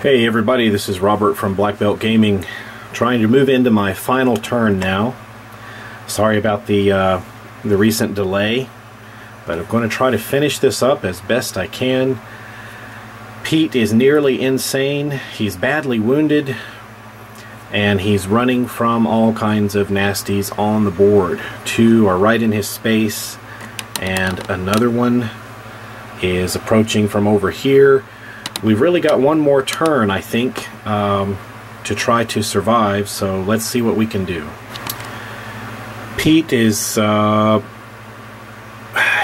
Hey everybody, this is Robert from Black Belt Gaming, trying to move into my final turn now. Sorry about the recent delay, but I'm going to try to finish this up as best I can. Pete is nearly insane, he's badly wounded, and he's running from all kinds of nasties on the board. Two are right in his space, and another one is approaching from over here. We've really got one more turn, I think, to try to survive, so let's see what we can do. Pete is,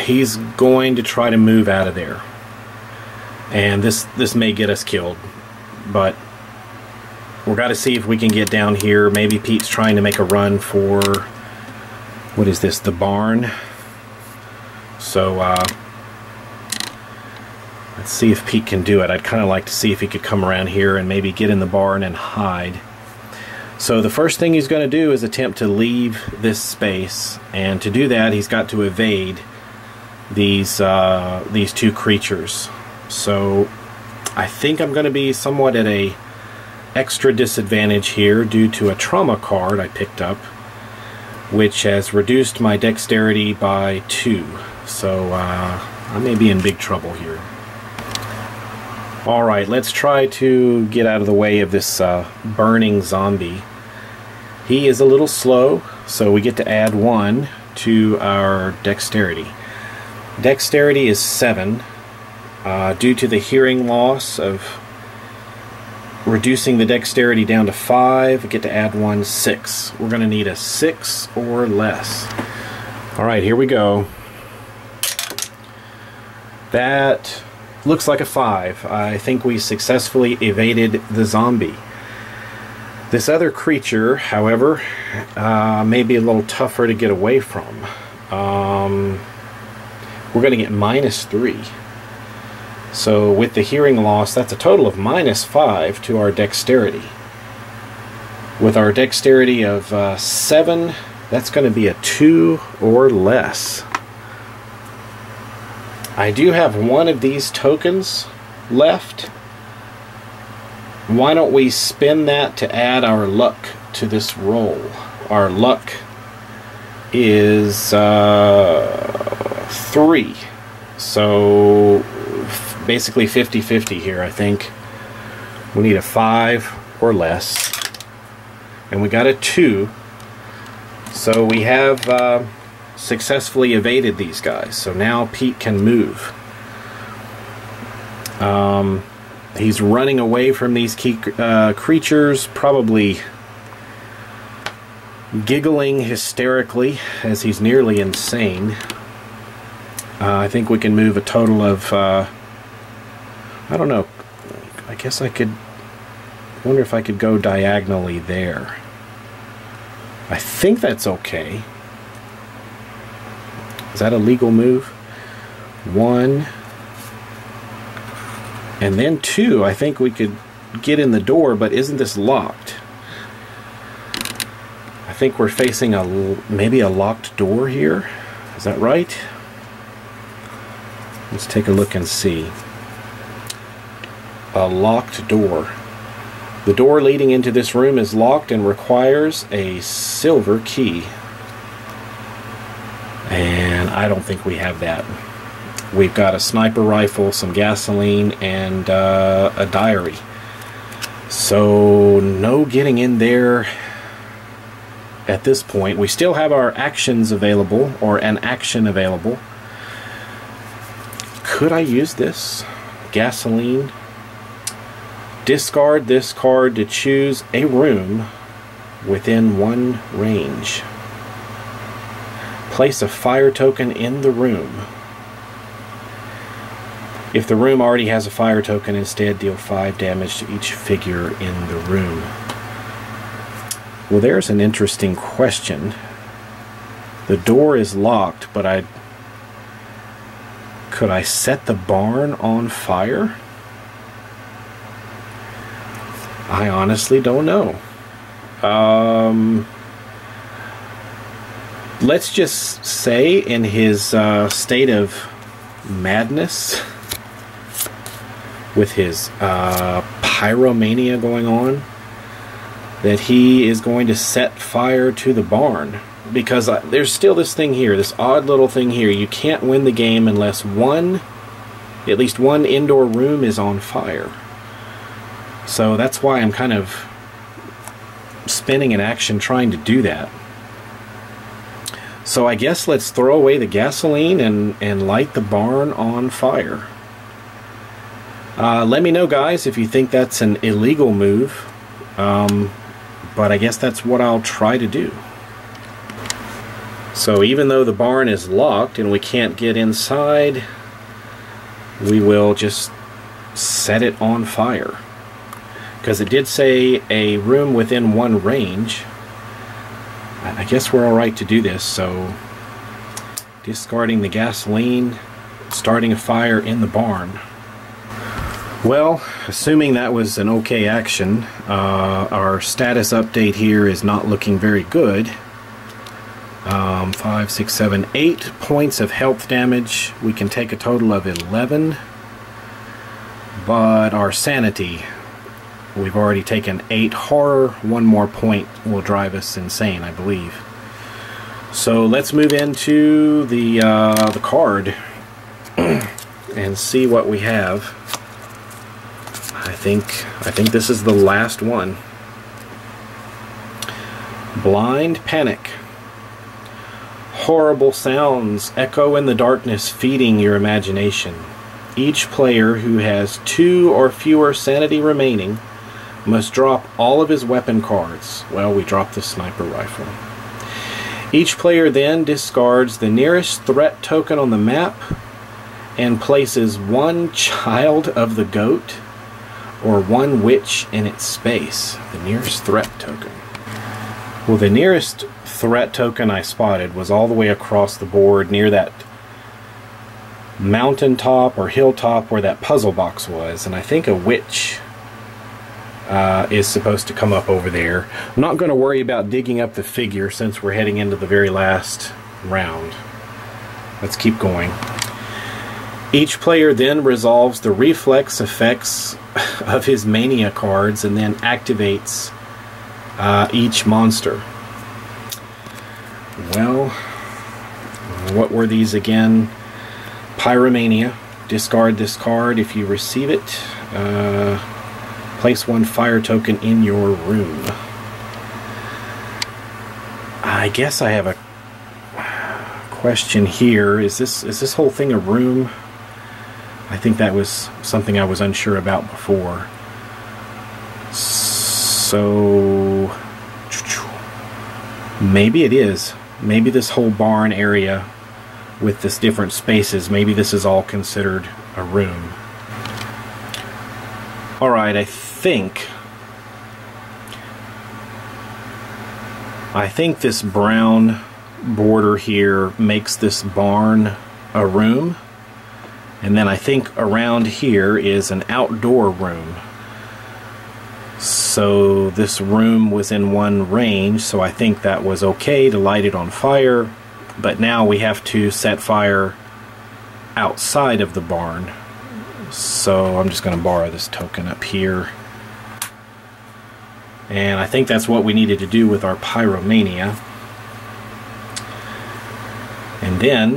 he's going to try to move out of there. And this may get us killed, but we've got to see if we can get down here. Maybe Pete's trying to make a run for, what is this, the barn? So, let's see if Pete can do it. I'd kind of like to see if he could come around here and maybe get in the barn and hide. So the first thing he's going to do is attempt to leave this space, and to do that he's got to evade these two creatures. So I think I'm going to be somewhat at a extra disadvantage here due to a trauma card I picked up, which has reduced my dexterity by 2. So I may be in big trouble here. Alright, let's try to get out of the way of this burning zombie. He is a little slow, so we get to add 1 to our dexterity. Dexterity is 7. Due to the hearing loss of reducing the dexterity down to 5, we get to add 1, 6. We're going to need a 6 or less. Alright, here we go. That looks like a 5. I think we successfully evaded the zombie. This other creature, however, may be a little tougher to get away from. We're going to get -3. So with the hearing loss, that's a total of -5 to our dexterity. With our dexterity of 7, that's going to be a 2 or less. I do have 1 of these tokens left. Why don't we spend that to add our luck to this roll? Our luck is 3. So basically 50-50 here, I think. We need a 5 or less. And we got a 2. So we have successfully evaded these guys. So now Pete can move. He's running away from these creatures, probably giggling hysterically as he's nearly insane. I think we can move a total of, I don't know, I guess I could, wonder if I could go diagonally there. I think that's okay. Is that a legal move? 1. And then 2. I think we could get in the door, but isn't this locked? I think we're facing maybe a locked door here. Is that right? Let's take a look and see. A locked door. The door leading into this room is locked and requires a silver key. And I don't think we have that. We've got a sniper rifle, some gasoline, and a diary. So no getting in there at this point. We still have our actions available, or an action available. Could I use this? Gasoline. Discard this card to choose a room within 1 range. Place a fire token in the room. If the room already has a fire token, instead deal 5 damage to each figure in the room. Well, there's an interesting question. The door is locked, but could I set the barn on fire? I honestly don't know. Let's just say in his state of madness, with his pyromania going on, that he is going to set fire to the barn. Because there's still this thing here, this odd little thing here. You can't win the game unless at least one indoor room is on fire. So that's why I'm kind of spinning in action trying to do that. So I guess let's throw away the gasoline and light the barn on fire. Let me know, guys, if you think that's an illegal move. But I guess that's what I'll try to do. So even though the barn is locked and we can't get inside, we will just set it on fire. Because it did say a room within 1 range. I guess we're alright to do this. So discarding the gasoline, starting a fire in the barn. Well, assuming that was an okay action, our status update here is not looking very good. 5, 6, 7, 8 points of health damage. We can take a total of 11. But our sanity, we've already taken 8 horror. 1 more point will drive us insane, I believe. So let's move into the card and see what we have. I think this is the last one. Blind Panic. Horrible sounds echo in the darkness, feeding your imagination. Each player who has 2 or fewer sanity remaining must drop all of his weapon cards. Well, we dropped the sniper rifle. Each player then discards the nearest threat token on the map and places 1 child of the goat or 1 witch in its space. The nearest threat token. Well, the nearest threat token I spotted was all the way across the board near that mountaintop or hilltop where that puzzle box was, and I think a witch is supposed to come up over there. I'm not going to worry about digging up the figure since we're heading into the very last round. Let's keep going. Each player then resolves the reflex effects of his mania cards and then activates each monster. Well, what were these again? Pyromania. Discard this card if you receive it. Place 1 fire token in your room. I guess I have a question here. Is this whole thing a room? I think that was something I was unsure about before. So maybe it is. Maybe this whole barn area with this different spaces, maybe this is all considered a room. Alright, I think this brown border here makes this barn a room. And then I think around here is an outdoor room. So this room was in 1 range, so I think that was okay to light it on fire. But now we have to set fire outside of the barn. So I'm just going to borrow this token up here. And I think that's what we needed to do with our Pyromania. And then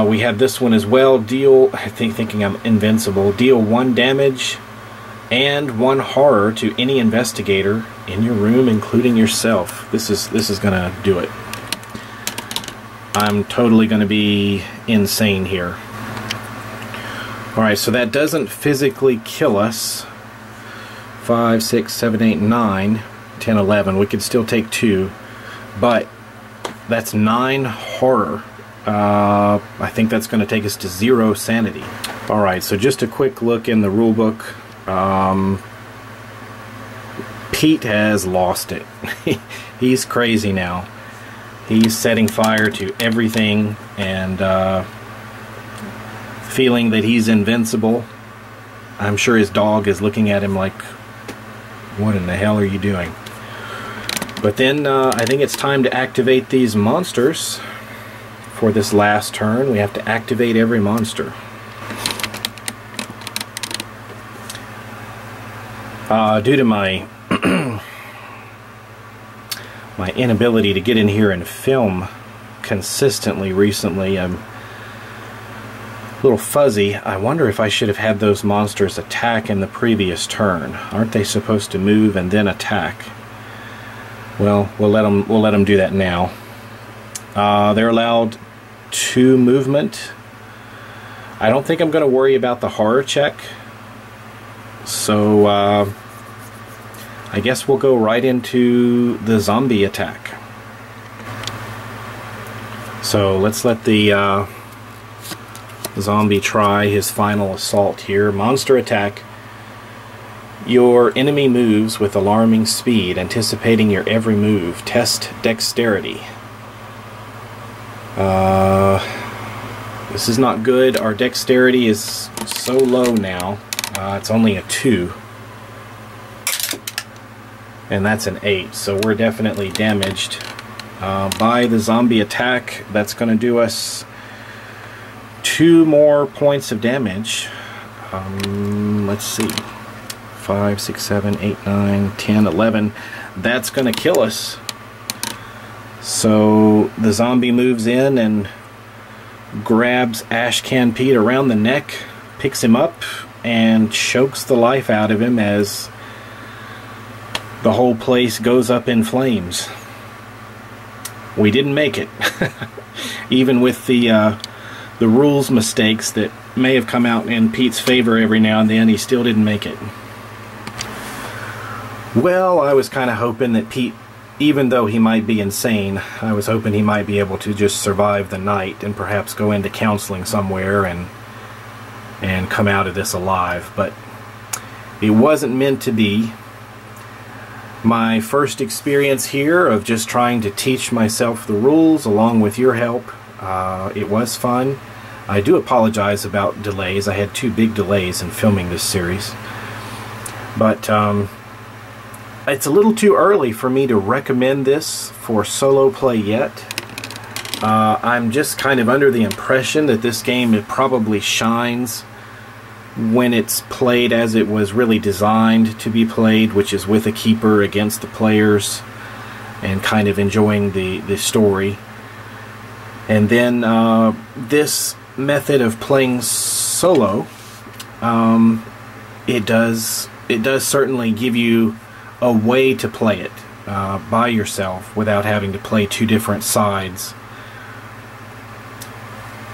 we have this one as well. Deal, thinking I'm invincible. Deal 1 damage and 1 horror to any investigator in your room, including yourself. This is gonna do it. I'm totally gonna be insane here. Alright, so that doesn't physically kill us. 5, 6, 7, 8, 9, 10, 11. We could still take 2, but that's 9 horror. I think that's going to take us to 0 sanity. Alright, so just a quick look in the rulebook. Pete has lost it. He's crazy now. He's setting fire to everything and feeling that he's invincible. I'm sure his dog is looking at him like, what in the hell are you doing? But then I think it's time to activate these monsters. For this last turn, we have to activate every monster. Due to my my inability to get in here and film consistently recently, I'm a little fuzzy. I wonder if I should have had those monsters attack in the previous turn. Aren't they supposed to move and then attack? Well, we'll let them do that now. They're allowed 2 movement. I don't think I'm going to worry about the horror check. So I guess we'll go right into the zombie attack. So let's let the zombie try his final assault here. Monster attack. Your enemy moves with alarming speed, anticipating your every move. Test dexterity. This is not good. Our dexterity is so low now. It's only a 2. And that's an 8. So we're definitely damaged by the zombie attack. That's going to do us 2 more points of damage. Let's see. 5, 6, 7, 8, 9, 10, 11. That's going to kill us. So the zombie moves in and grabs Ashcan Pete around the neck, picks him up, and chokes the life out of him as the whole place goes up in flames. We didn't make it. Even with the rules mistakes that may have come out in Pete's favor every now and then, he still didn't make it. Well, I was kind of hoping that Pete, even though he might be insane, I was hoping he might be able to just survive the night and perhaps go into counseling somewhere and come out of this alive. But it wasn't meant to be. My first experience here of just trying to teach myself the rules along with your help, it was fun. I do apologize about delays. I had 2 big delays in filming this series. But it's a little too early for me to recommend this for solo play yet. I'm just kind of under the impression that this game, it probably shines when it's played as it was really designed to be played, which is with a keeper against the players and kind of enjoying the story. And then this method of playing solo, it does certainly give you a way to play it by yourself without having to play 2 different sides.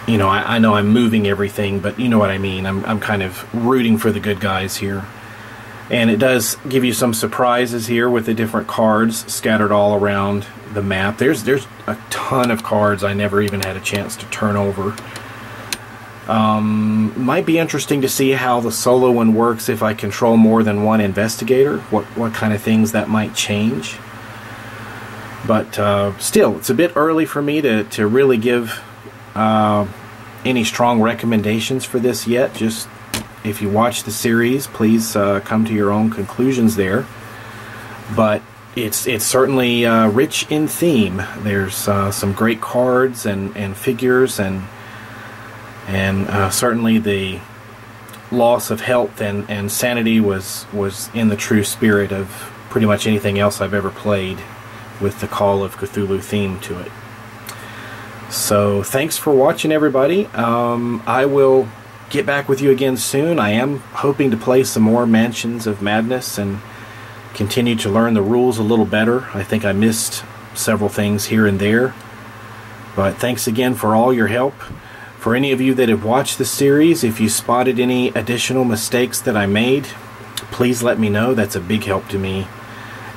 You know, I know I'm moving everything, but you know what I mean. I'm kind of rooting for the good guys here. And it does give you some surprises here with the different cards scattered all around the map. There's a ton of cards I never even had a chance to turn over. Might be interesting to see how the solo one works if I control more than one investigator. What kind of things that might change. But still, it's a bit early for me to really give any strong recommendations for this yet. Just if you watch the series, please come to your own conclusions there. But it's certainly rich in theme. There's some great cards and figures and certainly the loss of health and sanity was in the true spirit of pretty much anything else I've ever played with the Call of Cthulhu theme to it. So thanks for watching, everybody. I will get back with you again soon. I am hoping to play some more Mansions of Madness and continue to learn the rules a little better. I think I missed several things here and there. But thanks again for all your help. For any of you that have watched the series, if you spotted any additional mistakes that I made, please let me know. That's a big help to me,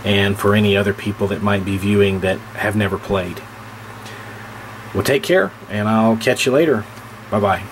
and for any other people that might be viewing that have never played. Well, take care, and I'll catch you later. Bye-bye.